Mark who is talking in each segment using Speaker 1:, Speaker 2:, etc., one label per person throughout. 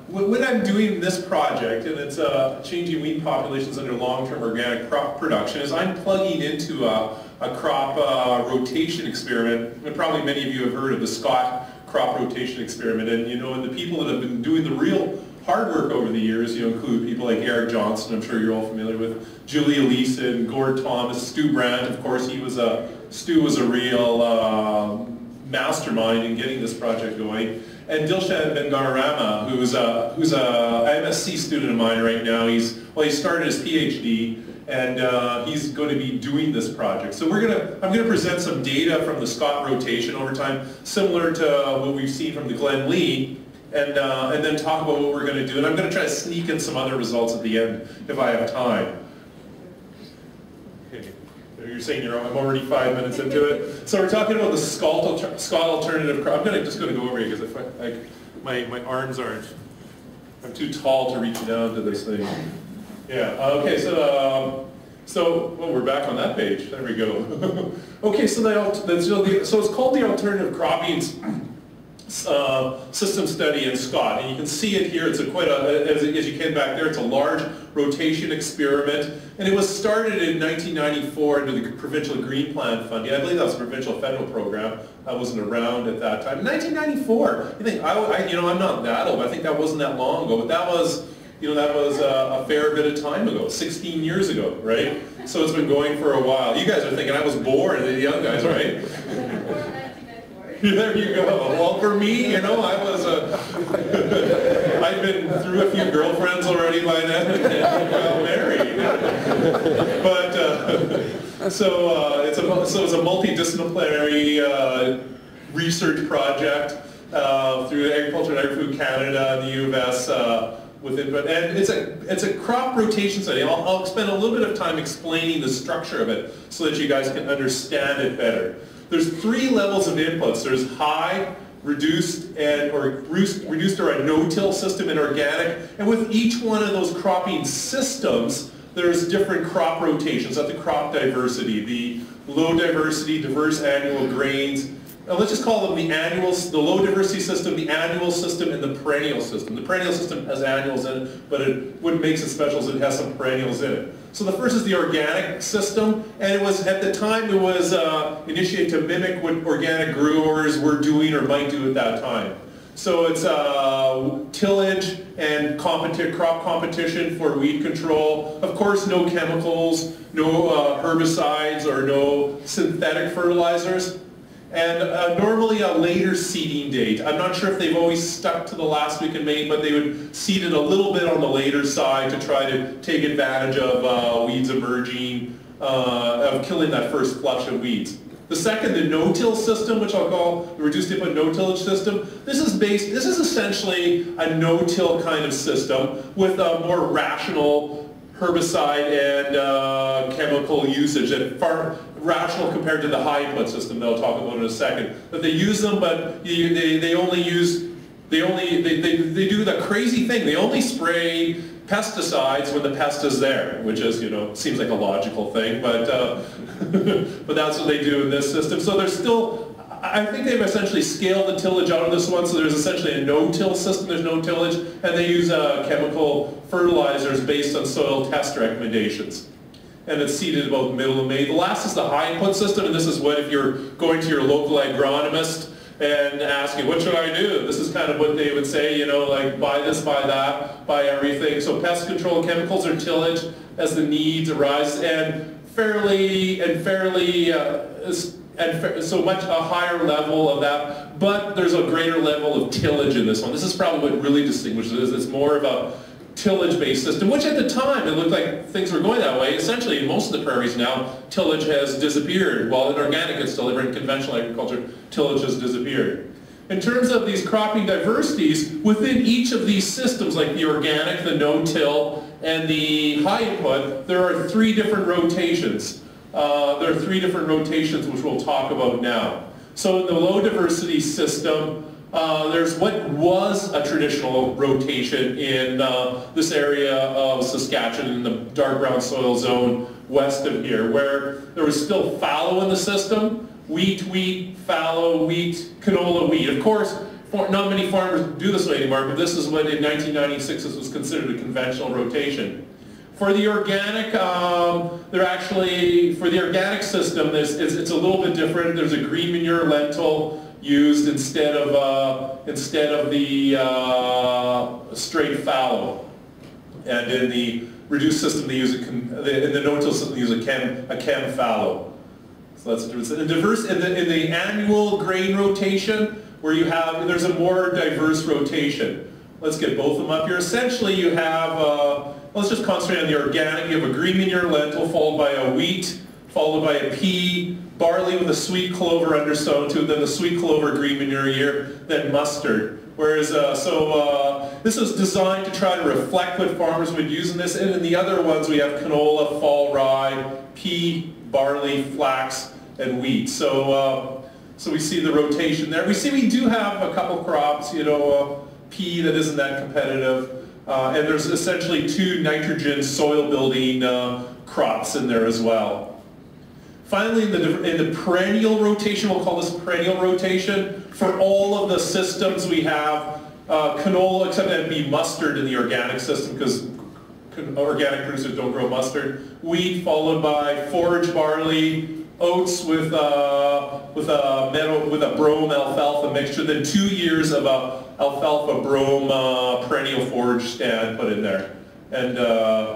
Speaker 1: when I'm doing this project, and it's changing weed populations under long-term organic crop production, is I'm plugging into a crop rotation experiment. And probably many of you have heard of the Scott crop rotation experiment, and the people that have been doing the real hard work over the years, include people like Eric Johnson, I'm sure you're all familiar with, Julia Leeson, Gord Thomas, Stu Brandt, of course. Stu was a real mastermind in getting this project going. And Dilshan Ben-Gararama, who's a MSc student of mine right now. He started his PhD, and he's going to be doing this project. So I'm going to present some data from the Scott rotation over time, similar to what we've seen from the Glen Lee, and then talk about what we're going to do. And I'm going to try to sneak in some other results at the end if I have time. Okay. You're saying I'm already 5 minutes into it. So we're talking about the Scott alternative crop. I'm just going to go over here because my arms aren't. I'm too tall to reach down to this thing. Yeah. Okay. So we're back on that page. There we go. Okay. So it's called the alternative cropping system study in Scott, and you can see it here. It's as you can back there, it's a large rotation experiment, and it was started in 1994 under the Provincial Green Plan funding. I believe that was a provincial federal program. I wasn't around at that time. 1994. You think I'm not that old. I think that wasn't that long ago, but that was a fair bit of time ago, 16 years ago, right? So it's been going for a while. You guys are thinking I was born, the young guys, right? There you go. Well, for me, I've been through a few girlfriends already by then and got married. But it's a multidisciplinary research project through Agriculture and Agri-Food Canada and the U of S and it's a crop rotation study. I'll spend a little bit of time explaining the structure of it so that you guys can understand it better. There's 3 levels of inputs. There's high, reduced, or a no-till system and organic. And with each one of those cropping systems, there's different crop rotations. That's the crop diversity, the low diversity, diverse annual grains. Let's just call them the low diversity system, the annual system, and the perennial system. The perennial system has annuals in it, but what makes it special is it has some perennials in it. So the first is the organic system, and at the time it was initiated to mimic what organic growers were doing or might do at that time. So it's tillage and crop competition for weed control. Of course, no chemicals, no herbicides, or no synthetic fertilizers. And normally a later seeding date. I'm not sure if they've always stuck to the last week in May, but they would seed it a little bit on the later side to try to take advantage of weeds emerging, of killing that first flush of weeds. The second, the no-till system, which I'll call the reduced input no-tillage system. This is essentially a no-till kind of system with a more rational herbicide and chemical usage, and far rational compared to the high input system that I'll talk about in a second. But they use them, but they do the crazy thing. They only spray pesticides when the pest is there, which is, seems like a logical thing, but but that's what they do in this system. So there's still, I think they've essentially scaled the tillage out of this one, so there's essentially a no-till system, there's no tillage, and they use chemical fertilizers based on soil test recommendations. And it's seeded about the middle of May. The last is the high input system, and this is what if you're going to your local agronomist and asking, what should I do? This is kind of what they would say, like buy this, buy that, buy everything. So pest control chemicals or tillage as the needs arise, and so much a higher level of that, but there's a greater level of tillage in this one. This is probably what really distinguishes it. It's more of a tillage-based system, which at the time it looked like things were going that way. Essentially, in most of the prairies now, tillage has disappeared. While in organic it's still there, in conventional agriculture, tillage has disappeared. In terms of these cropping diversities, within each of these systems, like the organic, the no-till, and the high input, there are 3 different rotations. There are 3 different rotations which we'll talk about now. So in the low diversity system, there's what was a traditional rotation in this area of Saskatchewan in the dark brown soil zone west of here, where there was still fallow in the system, wheat, fallow, wheat, canola, wheat. Of course, not many farmers do this way anymore, but this is when in 1996 this was considered a conventional rotation. For the organic, for the organic system, it's a little bit different. There's a green manure lentil used instead of the straight fallow. And in the reduced system, they use in the no-till system, they use a chem fallow. So that's the difference. In the annual grain rotation, where there's a more diverse rotation. Let's get both of them up here. Essentially, you have, let's just concentrate on the organic. You have a green manure lentil followed by a wheat, followed by a pea, barley with a sweet clover undersown to it, then the sweet clover green manure year, then mustard. Whereas, this is designed to try to reflect what farmers would use in this. And in the other ones, we have canola, fall rye, pea, barley, flax, and wheat. So we see the rotation there. We do have a couple crops, pea that isn't that competitive. And there's essentially 2 nitrogen soil building crops in there as well. Finally, in the perennial rotation, we'll call this perennial rotation. For all of the systems we have canola, except that it'd be mustard in the organic system because organic producers don't grow mustard. Wheat followed by forage barley, oats with a brome alfalfa mixture, then 2 years of a alfalfa brome perennial forage stand put in there. And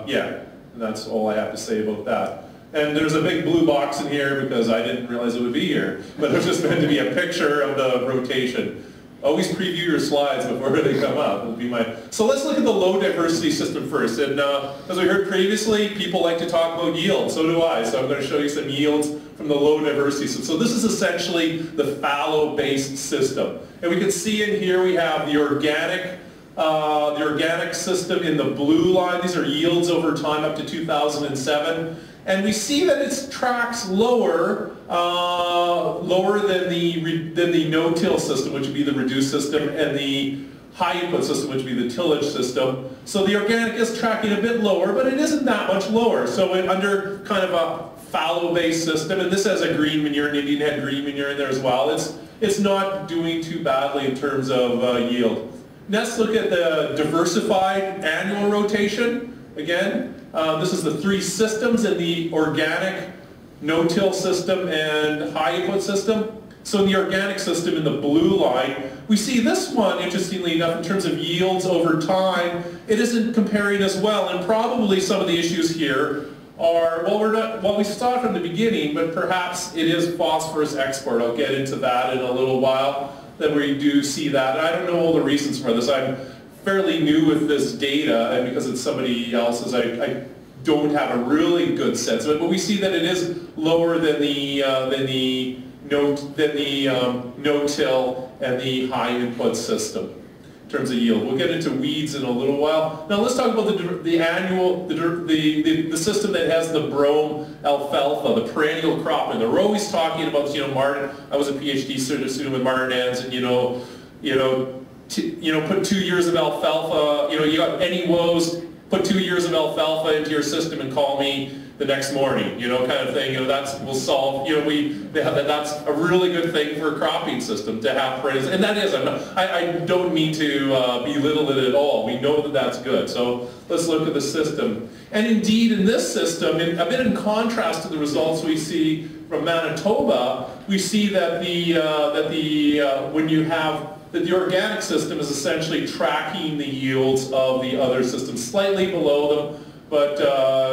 Speaker 1: yeah, that's all I have to say about that. And there's a big blue box in here because I didn't realize it would be here, but it was just meant to be a picture of the rotation. Always preview your slides before they come up. So let's look at the low diversity system first. And as we heard previously, people like to talk about yield. So do I. So I'm going to show you some yields from the low diversity system. So this is essentially the fallow-based system. And we can see in here we have the organic system in the blue line. These are yields over time up to 2007. And we see that it tracks lower than the no-till system, which would be the reduced system, and the high input system, which would be the tillage system. So the organic is tracking a bit lower, but it isn't that much lower. So under kind of a fallow-based system, and this has a green manure, and Indian had green manure in there as well, it's not doing too badly in terms of yield. Let's look at the diversified annual rotation. Again, this is the 3 systems in the organic, no-till system, and high input system. So in the organic system, in the blue line, we see this one, interestingly enough, in terms of yields over time, it isn't comparing as well. And probably some of the issues here are, well, we saw it from the beginning, but perhaps it is phosphorus export. I'll get into that in a little while, that we do see that. And I don't know all the reasons for this. I'm fairly new with this data, and because it's somebody else's, I don't have a really good sense of it. But we see that it is lower than the no-till and the high input system in terms of yield. We'll get into weeds in a little while. Now let's talk about the system that has the brome alfalfa, the perennial crop. And they're always talking about, Martin. I was a PhD student with Martin Ans, and put 2 years of alfalfa, you got any woes, put 2 years of alfalfa into your system and call me the next morning, kind of thing. We'll solve, that's a really good thing for a cropping system to have perennials. And that is, I don't mean to belittle it at all. We know that that's good. So let's look at the system. And indeed, in this system, a bit in contrast to the results we see from Manitoba, we see that the organic system is essentially tracking the yields of the other systems, slightly below them, but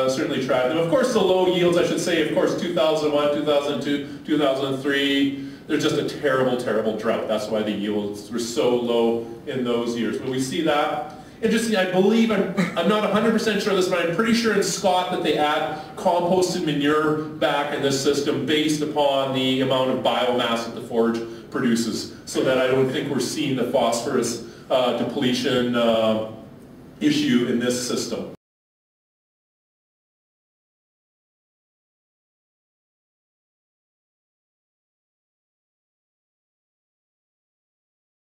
Speaker 1: certainly tracking them. Of course, the low yields, I should say, of course, 2001, 2002, 2003, there's just a terrible, terrible drought. That's why the yields were so low in those years. But we see that. Interesting, I believe, I'm not 100% sure of this, but I'm pretty sure in Scott that they add composted manure back in this system based upon the amount of biomass that the forage produces, so that I don't think we're seeing the phosphorus depletion issue in this system.